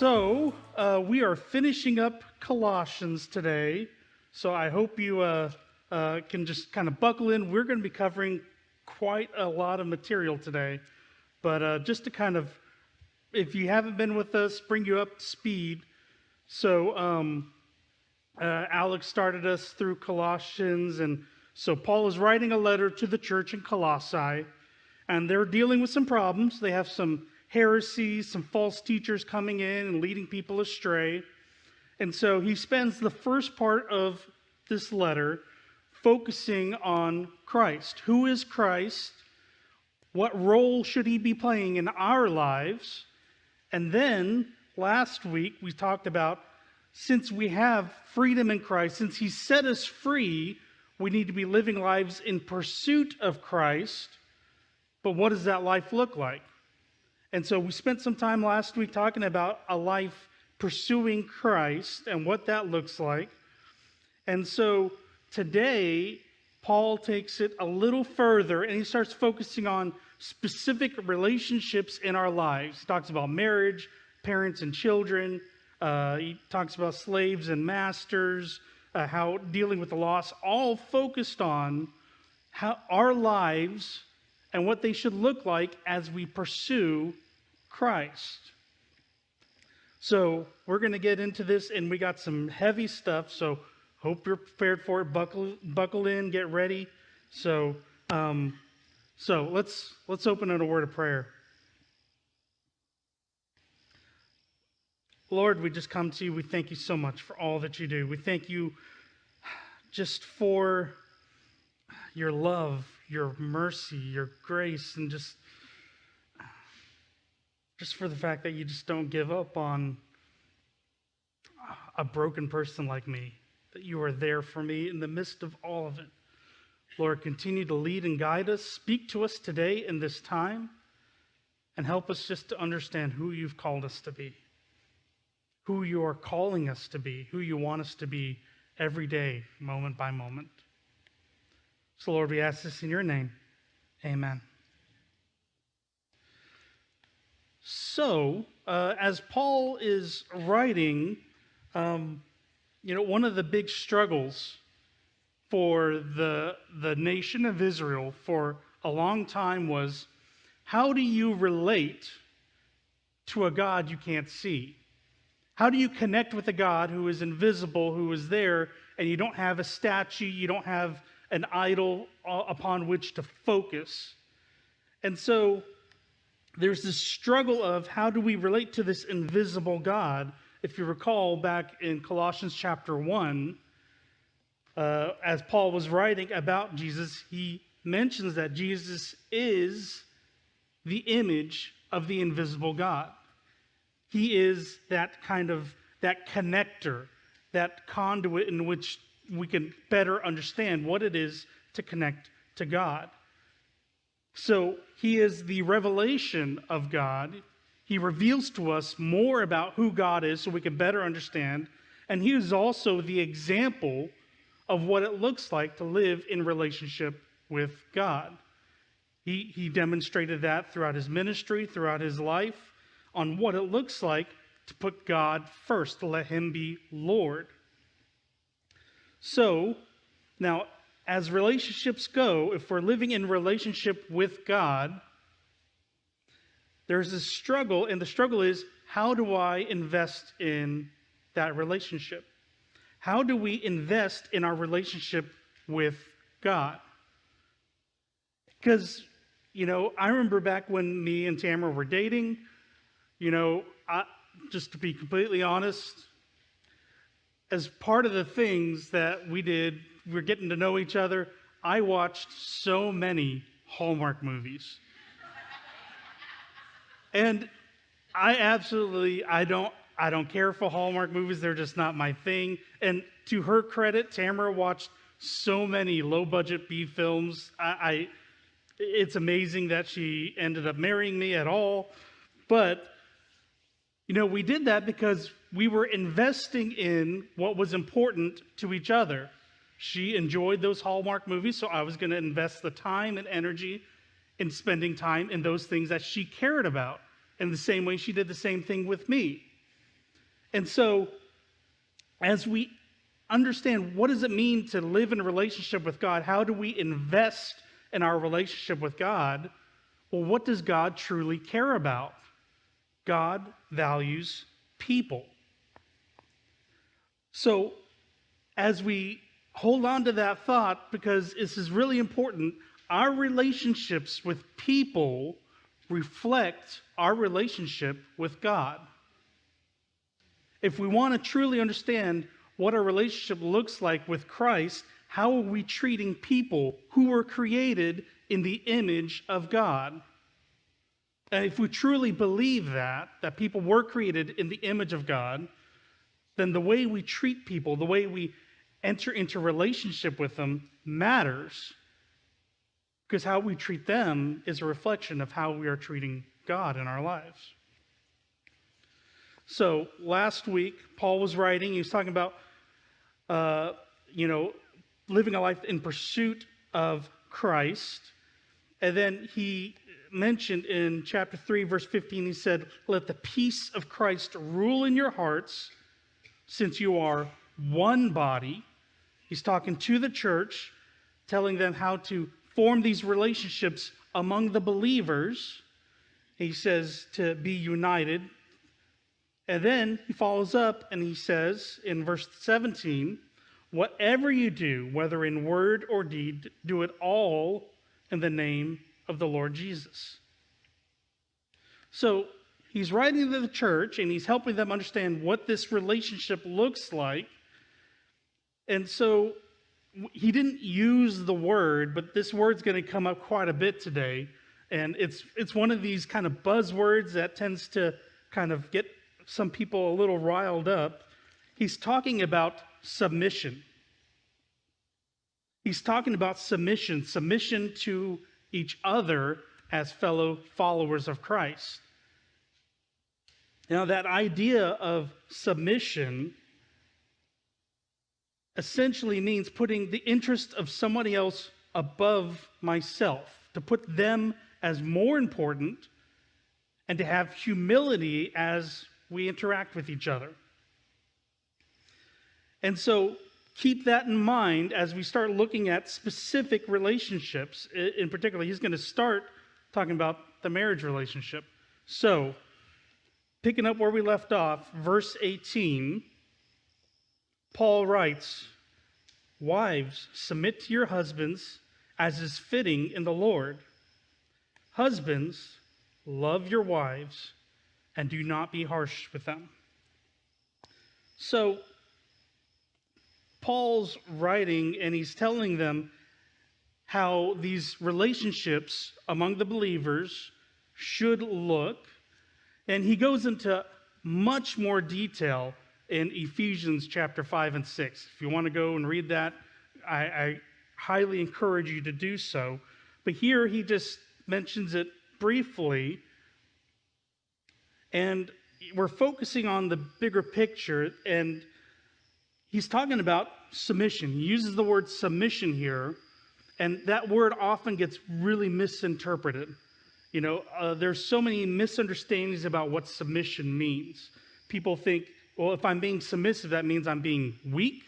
We are finishing up Colossians today. So I hope you can just kind of buckle in. We're going to be covering quite a lot of material today. But just to kind of, if you haven't been with us, bring you up to speed. Alex started us through Colossians. And so Paul is writing a letter to the church in Colossae. And they're dealing with some problems. They have some heresies, some false teachers coming in and leading people astray. And so he spends the first part of this letter focusing on Christ. Who is Christ? What role should he be playing in our lives? And then last week we talked about, since we have freedom in Christ, since he set us free, we need to be living lives in pursuit of Christ. But what does that life look like? And so we spent some time last week talking about a life pursuing Christ and what that looks like. And so today, Paul takes it a little further and he starts focusing on specific relationships in our lives. He talks about marriage, parents and children. He talks about slaves and masters, how dealing with the loss, all focused on how our lives and what they should look like as we pursue Christ. So we're going to get into this, and we got some heavy stuff, so hope you're prepared for it. Buckle in, get ready. So let's open in a word of prayer. Lord, we just come to you. We thank you so much for all that you do. We thank you just for your love, your mercy, your grace, and just for the fact that you just don't give up on a broken person like me, that you are there for me in the midst of all of it. Lord, continue to lead and guide us. Speak to us today in this time, and help us just to understand who you've called us to be, who you are calling us to be, who you want us to be every day, moment by moment. So, Lord, we ask this in your name. Amen. So, as Paul is writing, one of the big struggles for the nation of Israel for a long time was, how do you relate to a God you can't see? How do you connect with a God who is invisible, who is there, and you don't have a statue, you don't have an idol upon which to focus? And so there's this struggle of, how do we relate to this invisible God? If you recall back in Colossians chapter 1, as Paul was writing about Jesus, he mentions that Jesus is the image of the invisible God. He is that connector, that conduit in which we can better understand what it is to connect to God. So he is the revelation of God. He reveals to us more about who God is so we can better understand. And he is also the example of what it looks like to live in relationship with God. He demonstrated that throughout his ministry, throughout his life, on what it looks like to put God first, to let him be Lord. So, now, as relationships go, if we're living in relationship with God, there's this struggle, and the struggle is, how do I invest in that relationship? How do we invest in our relationship with God? Because, I remember back when me and Tamara were dating, just to be completely honest, as part of the things that we did, we're getting to know each other, I watched so many Hallmark movies. And I don't care for Hallmark movies. They're just not my thing. And to her credit, Tamara watched so many low-budget B films. It's amazing that she ended up marrying me at all. But, we did that because we were investing in what was important to each other. She enjoyed those Hallmark movies, so I was going to invest the time and energy in spending time in those things that she cared about, in the same way she did the same thing with me. And so, as we understand what does it mean to live in a relationship with God, how do we invest in our relationship with God? Well, what does God truly care about? God values people. So, as we hold on to that thought, because this is really important, our relationships with people reflect our relationship with God. If we want to truly understand what our relationship looks like with Christ, how are we treating people who were created in the image of God? And if we truly believe that people were created in the image of God, then the way we treat people, the way we enter into relationship with them matters, because how we treat them is a reflection of how we are treating God in our lives. So last week, Paul was writing, he was talking about, living a life in pursuit of Christ. And then he mentioned in chapter 3, verse 15, he said, "Let the peace of Christ rule in your hearts, since you are one body." He's talking to the church, telling them how to form these relationships among the believers. He says to be united. And then he follows up and he says in verse 17, "Whatever you do, whether in word or deed, do it all in the name of the Lord Jesus." So he's writing to the church and he's helping them understand what this relationship looks like. And so he didn't use the word, but this word's going to come up quite a bit today. And it's one of these kind of buzzwords that tends to kind of get some people a little riled up. He's talking about submission. He's talking about submission to each other as fellow followers of Christ. Now, that idea of submission essentially means putting the interest of somebody else above myself, to put them as more important, and to have humility as we interact with each other. And so keep that in mind as we start looking at specific relationships. In particular, he's going to start talking about the marriage relationship. So, picking up where we left off, verse 18, Paul writes, "Wives, submit to your husbands as is fitting in the Lord. Husbands, love your wives and do not be harsh with them." So, Paul's writing and he's telling them how these relationships among the believers should look. And he goes into much more detail in Ephesians chapter 5 and 6. If you want to go and read that, I highly encourage you to do so. But here he just mentions it briefly. And we're focusing on the bigger picture. And he's talking about submission. He uses the word submission here. And that word often gets really misinterpreted. There's so many misunderstandings about what submission means. People think, well, if I'm being submissive, that means I'm being weak.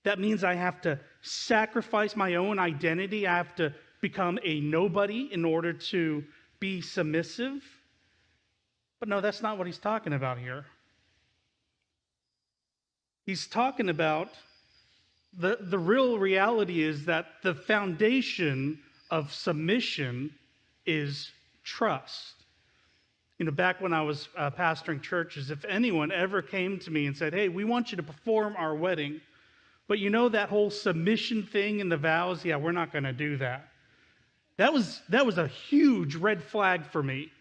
That means I have to sacrifice my own identity. I have to become a nobody in order to be submissive. But no, that's not what he's talking about here. He's talking about the real reality is that the foundation of submission is trust. Back when I was pastoring churches, if anyone ever came to me and said, "Hey, we want you to perform our wedding, but that whole submission thing in the vows, yeah, we're not going to do that." That was a huge red flag for me,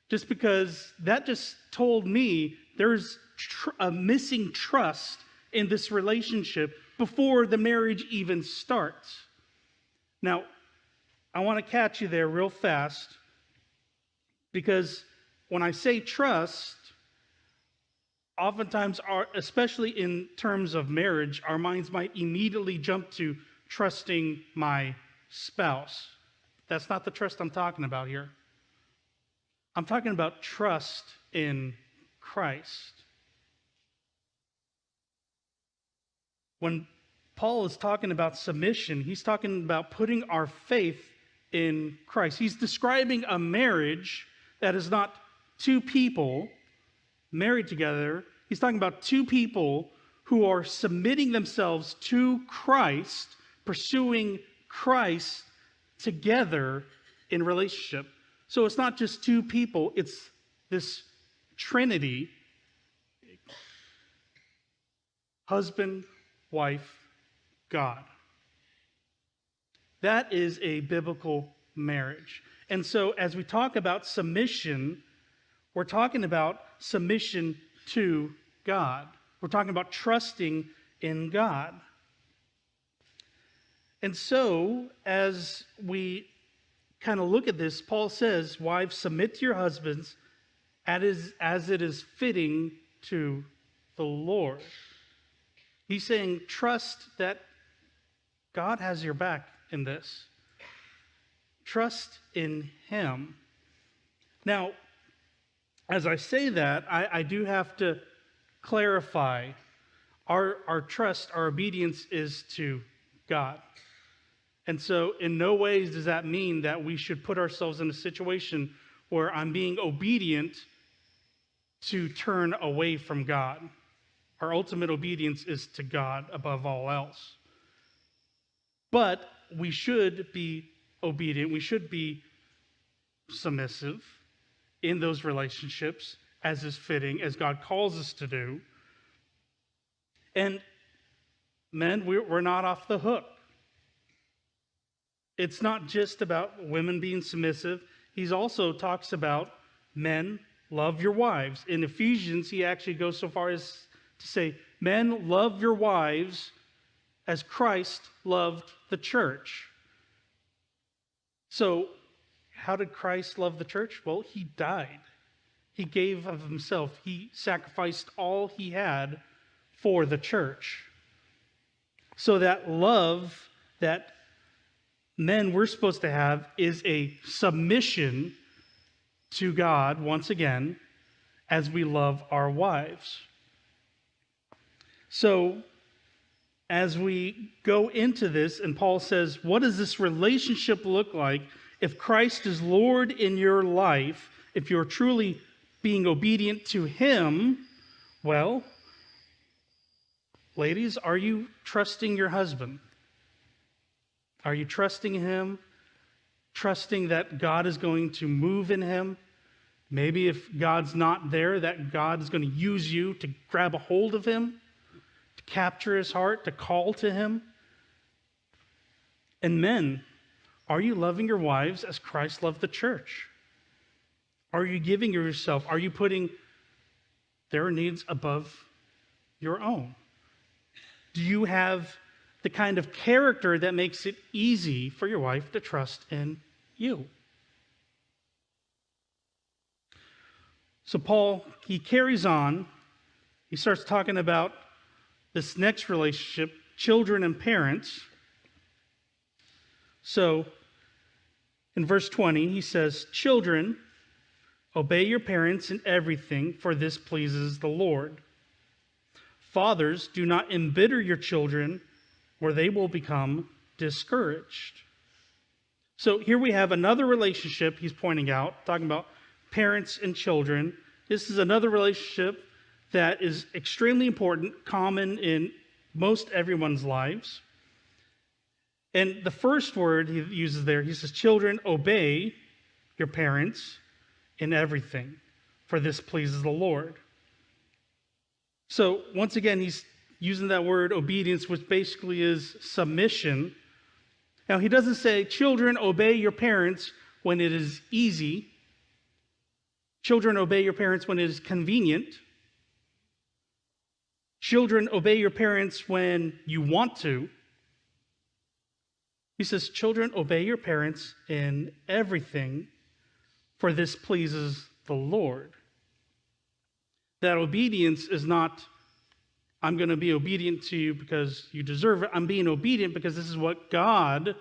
just because that just told me there's a missing trust in this relationship before the marriage even starts. Now, I want to catch you there real fast, because when I say trust, oftentimes, especially in terms of marriage, our minds might immediately jump to trusting my spouse. That's not the trust I'm talking about here. I'm talking about trust in Christ. When Paul is talking about submission, he's talking about putting our faith in Christ. He's describing a marriage that is not two people married together. He's talking about two people who are submitting themselves to Christ, pursuing Christ together in relationship. So it's not just two people, it's this Trinity: husband, wife, God. That is a biblical marriage. And so as we talk about submission, we're talking about submission to God. We're talking about trusting in God. And so as we kind of look at this, Paul says, wives, submit to your husbands as it is fitting to the Lord. He's saying, trust that God has your back in this. Trust in Him. Now, as I say that, I do have to clarify our trust, our obedience is to God. And so in no ways does that mean that we should put ourselves in a situation where I'm being obedient to turn away from God. Our ultimate obedience is to God above all else. But we should be obedient. We should be submissive in those relationships as is fitting, as God calls us to do. And men, we're not off the hook. It's not just about women being submissive. He also talks about men, love your wives. In Ephesians, he actually goes so far as to say, men, love your wives as Christ loved the church. So, how did Christ love the church? Well, he died. He gave of himself. He sacrificed all he had for the church. So that love that men we're supposed to have is a submission to God, once again, as we love our wives. So, as we go into this, and Paul says, what does this relationship look like if Christ is Lord in your life, if you're truly being obedient to Him? Well, ladies, are you trusting your husband? Are you trusting him? Trusting that God is going to move in him? Maybe if God's not there, that God is going to use you to grab a hold of him, to capture his heart, to call to him. And men, are you loving your wives as Christ loved the church? Are you giving yourself? Are you putting their needs above your own? Do you have the kind of character that makes it easy for your wife to trust in you? So Paul, he carries on. He starts talking about this next relationship, children and parents. So in verse 20, he says, children, obey your parents in everything, for this pleases the Lord. Fathers, do not embitter your children, where they will become discouraged. So here we have another relationship he's pointing out, talking about parents and children. This is another relationship that is extremely important, common in most everyone's lives. And the first word he uses there, he says, children, obey your parents in everything, for this pleases the Lord. So once again, he's using that word obedience, which basically is submission. Now, he doesn't say, children, obey your parents when it is easy. Children, obey your parents when it is convenient. Children, obey your parents when you want to. He says, children, obey your parents in everything, for this pleases the Lord. That obedience is not, I'm going to be obedient to you because you deserve it. I'm being obedient because this is what God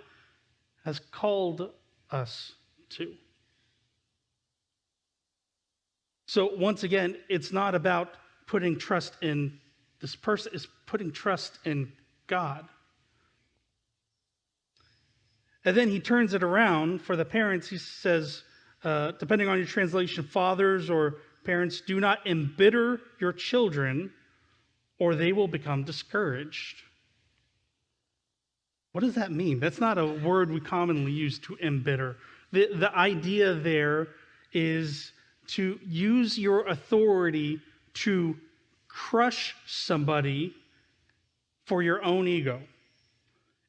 has called us to. So once again, it's not about putting trust in this person, it's putting trust in God. And then he turns it around for the parents. He says, depending on your translation, fathers or parents, do not embitter your children or they will become discouraged. What does that mean? That's not a word we commonly use, to embitter. The idea there is to use your authority to crush somebody for your own ego.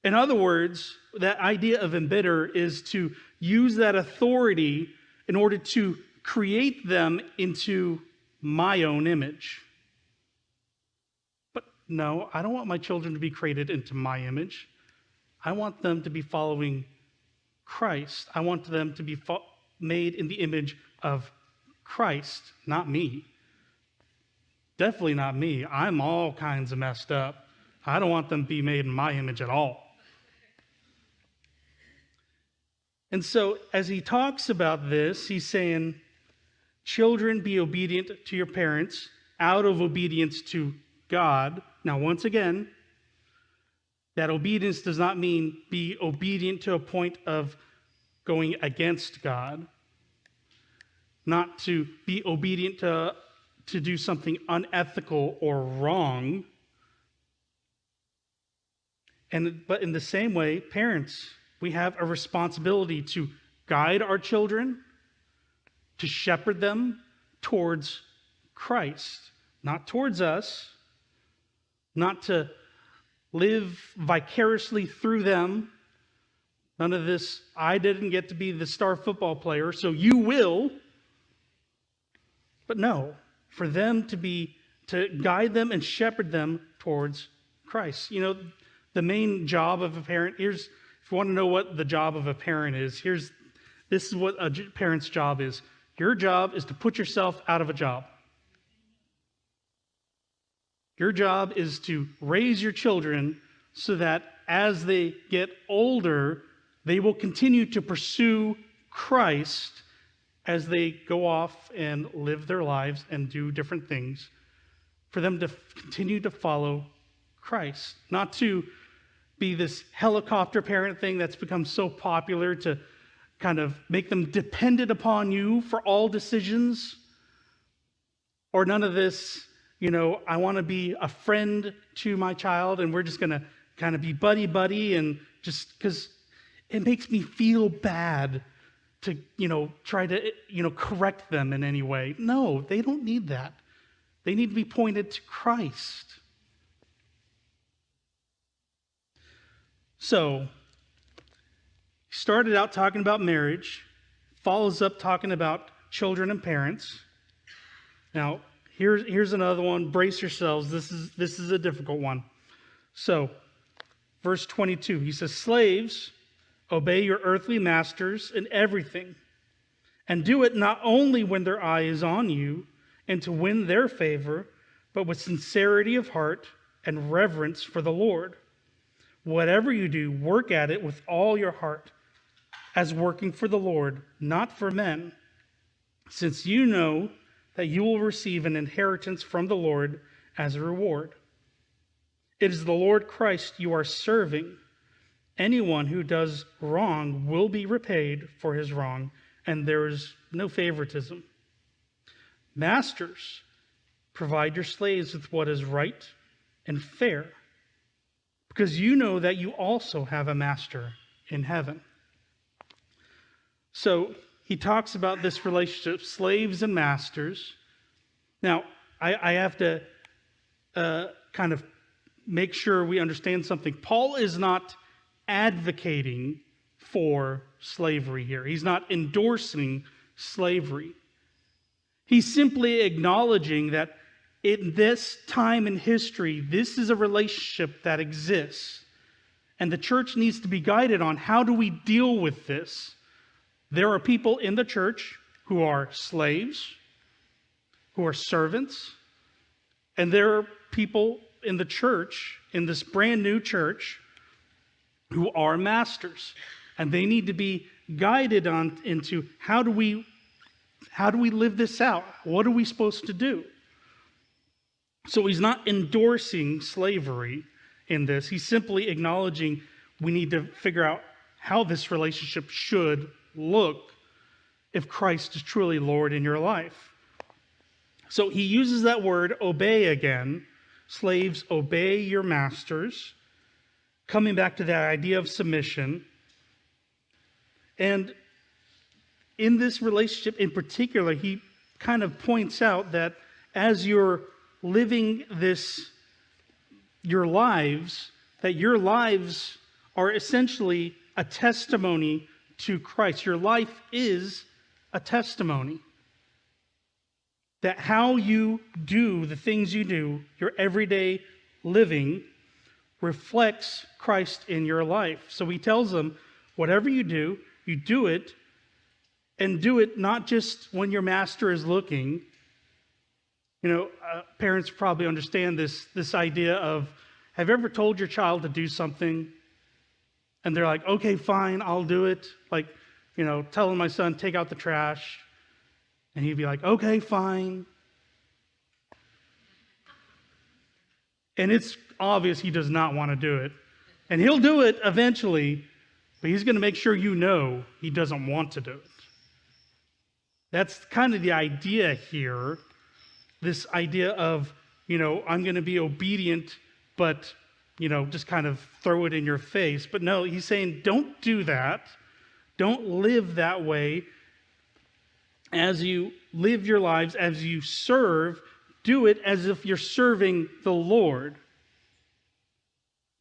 In other words, that idea of embitter is to use that authority in order to create them into my own image. But no, I don't want my children to be created into my image. I want them to be following Christ. I want them to be made in the image of Christ, not me. Definitely not me. I'm all kinds of messed up. I don't want them to be made in my image at all. And so as he talks about this, he's saying, children, be obedient to your parents out of obedience to God. Now, once again, that obedience does not mean be obedient to a point of going against God. Not to be obedient to do something unethical or wrong. But in the same way, parents, we have a responsibility to guide our children, to shepherd them towards Christ, not towards us, not to live vicariously through them. None of this, I didn't get to be the star football player, so you will. But no, for them to guide them and shepherd them towards Christ. You know, the main job of a parent, if you want to know what the job of a parent is, this is what a parent's job is. Your job is to put yourself out of a job. Your job is to raise your children so that as they get older, they will continue to pursue Christ as they go off and live their lives and do different things, for them to continue to follow Christ. Not to be this helicopter parent thing that's become so popular to kind of make them dependent upon you for all decisions, or none of this, I want to be a friend to my child and we're just going to kind of be buddy and just because it makes me feel bad to, try to, correct them in any way. No, they don't need that. They need to be pointed to Christ. So, he started out talking about marriage, follows up talking about children and parents. Now, here's another one. Brace yourselves. This is a difficult one. So, verse 22, he says, slaves, obey your earthly masters in everything, and do it not only when their eye is on you and to win their favor, but with sincerity of heart and reverence for the Lord. Whatever you do, work at it with all your heart, as working for the Lord, not for men, since you know that you will receive an inheritance from the Lord as a reward. It is the Lord Christ you are serving. Anyone who does wrong will be repaid for his wrong, and there is no favoritism. Masters, provide your slaves with what is right and fair, because you know that you also have a master in heaven. So he talks about this relationship, slaves and masters. Now, I have to kind of make sure we understand something. Paul is not advocating for slavery here. He's not endorsing slavery. He's simply acknowledging that in this time in history, this is a relationship that exists. And the church needs to be guided on how do we deal with this. There are people in the church who are slaves, who are servants, and there are people in the church, in this brand new church, who are masters. And they need to be guided on into how do we live this out? What are we supposed to do? So he's not endorsing slavery. in this. He's simply acknowledging we need to figure out how this relationship should look if Christ is truly Lord in your life. So he uses that word obey again. Slaves, obey your masters. Coming back to that idea of submission. And in this relationship in particular, he kind of points out that as you're living your lives, that your lives are essentially a testimony to Christ. Your life is a testimony. That how you do the things you do, your everyday living, reflects Christ in your life. So he tells them, whatever you do it, and do it not just when your master is looking. Parents probably understand this idea of, have you ever told your child to do something and they're like, okay, fine, I'll do it. Like, telling my son, take out the trash. And he'd be like, okay, fine. And it's obvious he does not want to do it. And he'll do it eventually, but he's going to make sure he doesn't want to do it. That's kind of the idea here. This idea of, I'm going to be obedient, but, just kind of throw it in your face. But no, he's saying, don't do that. Don't live that way. As you live your lives, as you serve, do it as if you're serving the Lord.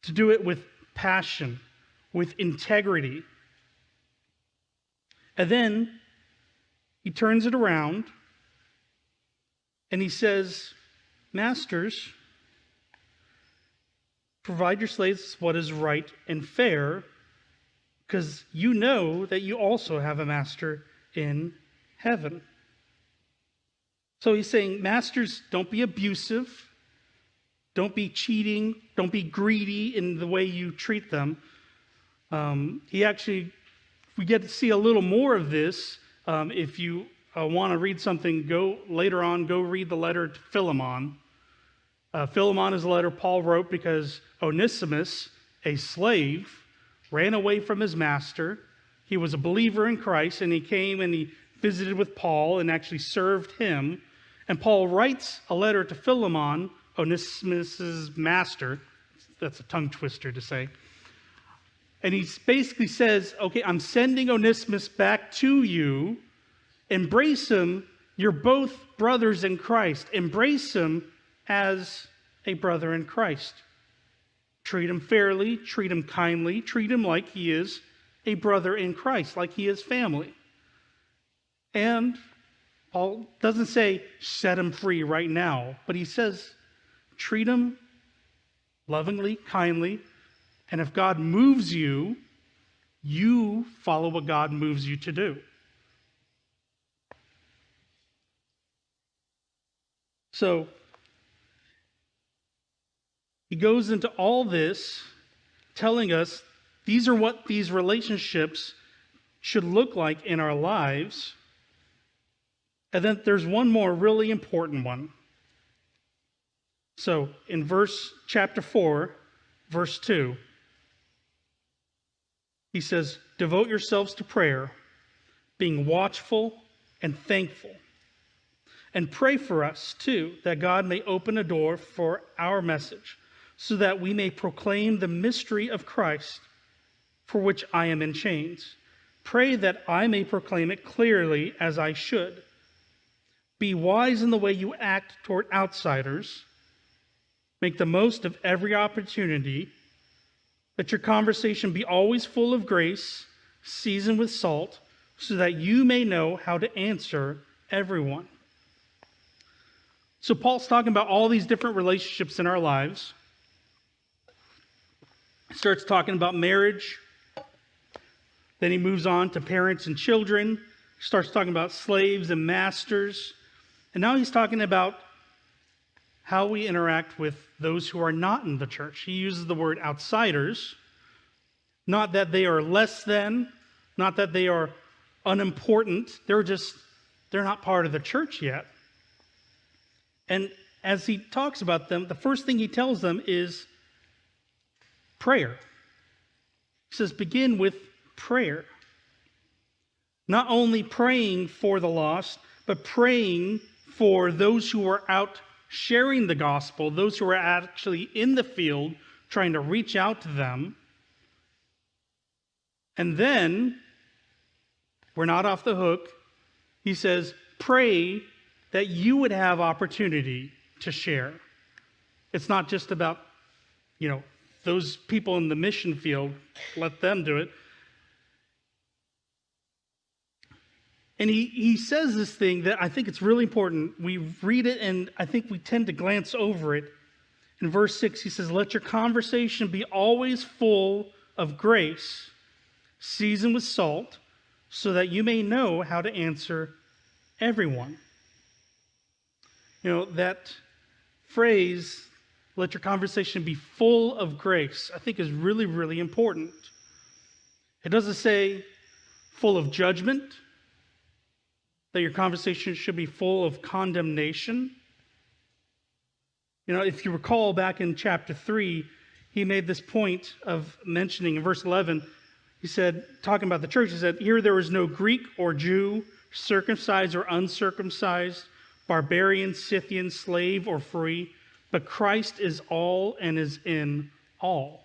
To do it with passion, with integrity. And then he turns it around and he says, masters, provide your slaves what is right and fair, because you know that you also have a master in heaven. So he's saying, masters, don't be abusive. Don't be cheating. Don't be greedy in the way you treat them. We get to see a little more of this. If you want to read something, go read the letter to Philemon. Philemon is a letter Paul wrote because Onesimus, a slave, ran away from his master. He was a believer in Christ, and he came and he visited with Paul and actually served him. And Paul writes a letter to Philemon, Onesimus' master. That's a tongue twister to say. And he basically says, okay, I'm sending Onesimus back to you. Embrace him. You're both brothers in Christ. Embrace him as a brother in Christ. Treat him fairly, treat him kindly, treat him like he is a brother in Christ, like he is family. And Paul doesn't say set him free right now, but he says treat him lovingly, kindly, and if God moves you, you follow what God moves you to do. So he goes into all this telling us these are what these relationships should look like in our lives. And then there's one more really important one. So in chapter 4, verse 2, he says, devote yourselves to prayer, being watchful and thankful. And pray for us, too, that God may open a door for our message, so that we may proclaim the mystery of Christ, for which I am in chains. Pray that I may proclaim it clearly as I should. Be wise in the way you act toward outsiders. Make the most of every opportunity. Let your conversation be always full of grace, seasoned with salt, so that you may know how to answer everyone. So Paul's talking about all these different relationships in our lives. He starts talking about marriage. Then he moves on to parents and children. He starts talking about slaves and masters. And now he's talking about how we interact with those who are not in the church. He uses the word outsiders. Not that they are less than, not that they are unimportant. They're not part of the church yet. And as he talks about them, the first thing he tells them is prayer. He says, begin with prayer. Not only praying for the lost, but praying for those who are out sharing the gospel, those who are actually in the field trying to reach out to them. And then, we're not off the hook. He says, pray that you would have opportunity to share. It's not just about, those people in the mission field, let them do it. And he says this thing that I think it's really important. We read it and I think we tend to glance over it. In verse 6, he says, let your conversation be always full of grace, seasoned with salt, so that you may know how to answer everyone. That phrase, let your conversation be full of grace, I think is really, really important. It doesn't say full of judgment, that your conversation should be full of condemnation. If you recall back in chapter 3, he made this point of mentioning in verse 11, he said, talking about the church, he said, here there is no Greek or Jew, circumcised or uncircumcised, barbarian, Scythian, slave or free, but Christ is all and is in all.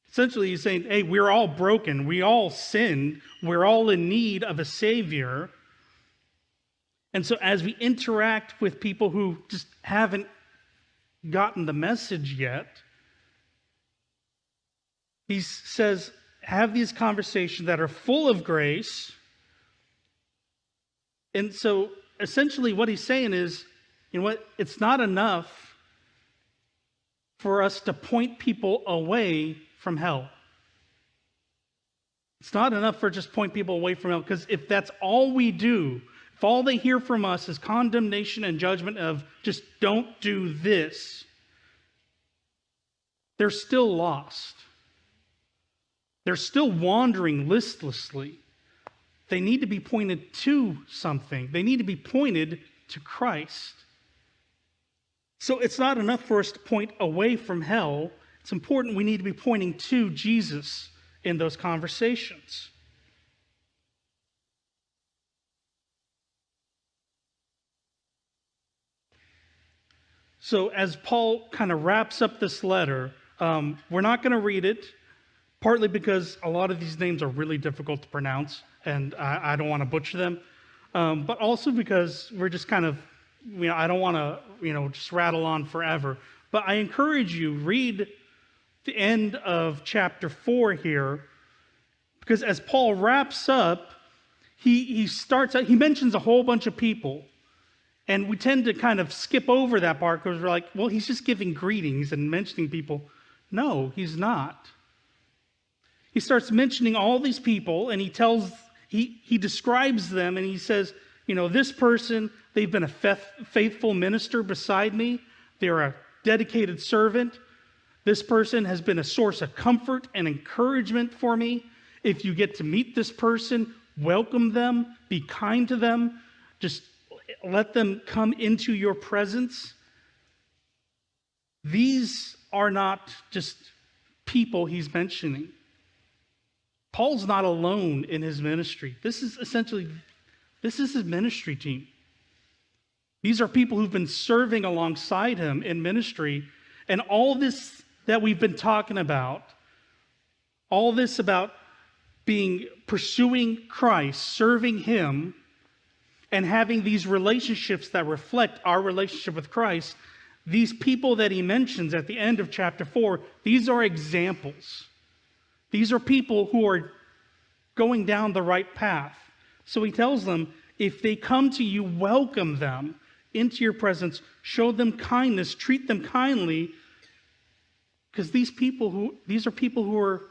Essentially, he's saying, hey, we're all broken. We all sinned. We're all in need of a Savior. And so as we interact with people who just haven't gotten the message yet, he says, have these conversations that are full of grace. And so essentially what he's saying is, it's not enough for us to point people away from hell. It's not enough for just point people away from hell, because if that's all we do, if all they hear from us is condemnation and judgment of just don't do this, they're still lost. They're still wandering listlessly. They need to be pointed to something. They need to be pointed to Christ. So it's not enough for us to point away from hell. It's important we need to be pointing to Jesus in those conversations. So as Paul kind of wraps up this letter, we're not going to read it, partly because a lot of these names are really difficult to pronounce, and I don't want to butcher them, but also because we're just kind of, I don't want to, just rattle on forever. But I encourage you, read the end of chapter 4 here, because as Paul wraps up, he starts out, he mentions a whole bunch of people. And we tend to kind of skip over that part because we're like, well, he's just giving greetings and mentioning people. No, he's not. He starts mentioning all these people, and he describes them, and he says, this person, they've been a faithful minister beside me. They're a dedicated servant. This person has been a source of comfort and encouragement for me. If you get to meet this person, welcome them, be kind to them, just let them come into your presence. These are not just people he's mentioning. Paul's not alone in his ministry. This is his ministry team. These are people who've been serving alongside him in ministry. And all this that we've been talking about, all this about pursuing Christ, serving him, and having these relationships that reflect our relationship with Christ, these people that he mentions at the end of chapter 4, these are examples. These are people who are going down the right path. So he tells them, if they come to you, welcome them into your presence, show them kindness, treat them kindly, because these are people who are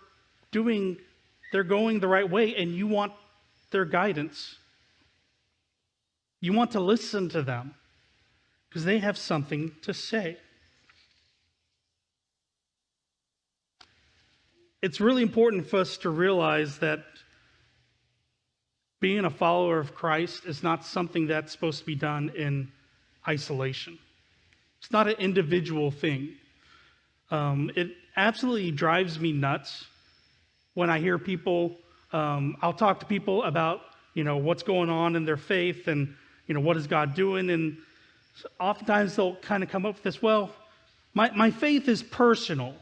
they're going the right way, and you want their guidance. You want to listen to them because they have something to say. It's really important for us to realize that being a follower of Christ is not something that's supposed to be done in isolation. It's not an individual thing. It absolutely drives me nuts when I hear people. I'll talk to people about what's going on in their faith and what is God doing, and oftentimes they'll kind of come up with this. Well, my faith is personal,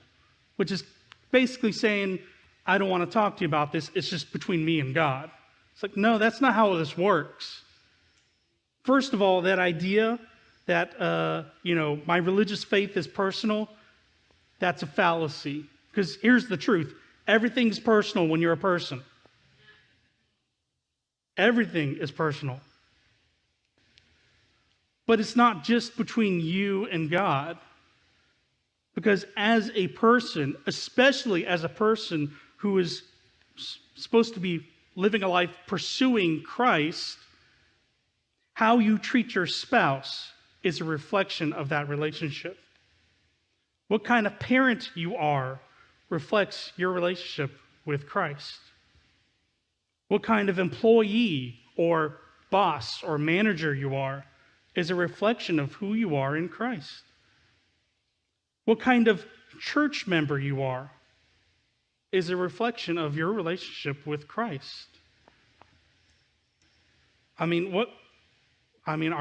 which is basically saying I don't want to talk to you about this. It's just between me and God. It's like, no, that's not how this works. First of all, that idea that my religious faith is personal, that's a fallacy. Because here's the truth. Everything's personal when you're a person. Everything is personal. But it's not just between you and God. Because as a person, especially as a person who is supposed to be living a life pursuing Christ, how you treat your spouse is a reflection of that relationship. What kind of parent you are reflects your relationship with Christ. What kind of employee or boss or manager you are is a reflection of who you are in Christ. What kind of church member you are is a reflection of your relationship with Christ. Are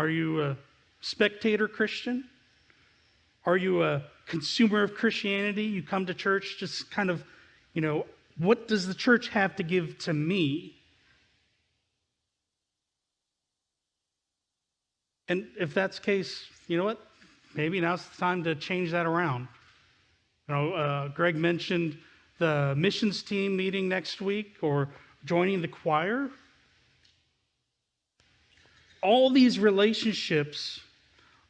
you a spectator Christian? Are you a consumer of Christianity? You come to church just kind of, what does the church have to give to me? And if that's the case, you know what? Maybe now's the time to change that around. Greg mentioned the missions team meeting next week or joining the choir. All these relationships,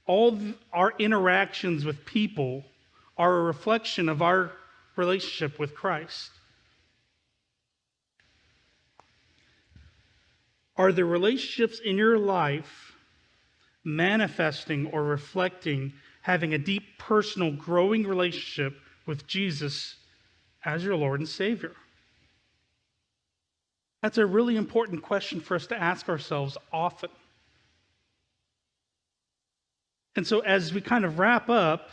all our interactions with people are a reflection of our relationship with Christ. Are the relationships in your life manifesting or reflecting having a deep, personal, growing relationship with Jesus as your Lord and Savior? That's a really important question for us to ask ourselves often. And so as we kind of wrap up,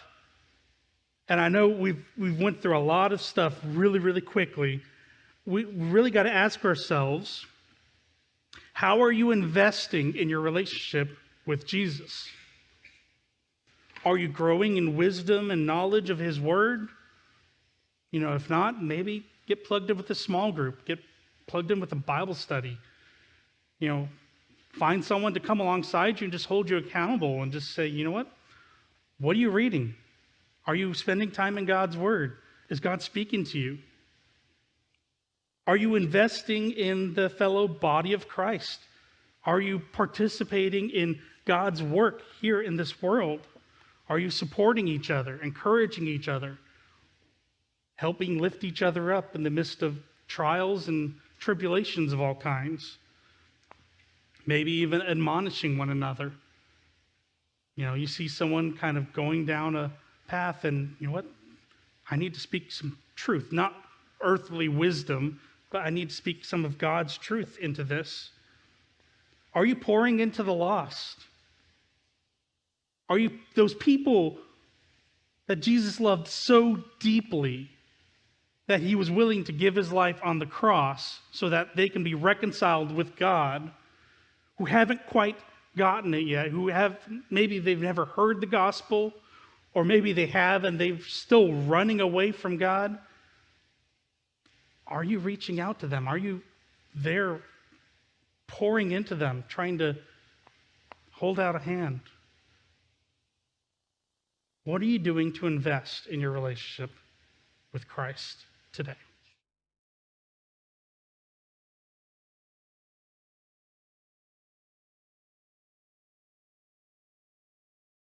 and I know we've went through a lot of stuff really, really quickly, we really got to ask ourselves, how are you investing in your relationship with Jesus? Are you growing in wisdom and knowledge of His Word? If not, maybe get plugged in with a small group. Get plugged in with a Bible study. Find someone to come alongside you and just hold you accountable and just say, you know what? What are you reading? Are you spending time in God's Word? Is God speaking to you? Are you investing in the fellow body of Christ? Are you participating in God's work here in this world? Are you supporting each other, encouraging each other, helping lift each other up in the midst of trials and tribulations of all kinds? Maybe even admonishing one another. You see someone kind of going down a path and, you know what? I need to speak some truth, not earthly wisdom, but I need to speak some of God's truth into this. Are you pouring into the lost? Are you those people that Jesus loved so deeply that He was willing to give His life on the cross so that they can be reconciled with God, who haven't quite gotten it yet, maybe they've never heard the gospel, or maybe they have and they're still running away from God? Are you reaching out to them? Are you there pouring into them, trying to hold out a hand? What are you doing to invest in your relationship with Christ today?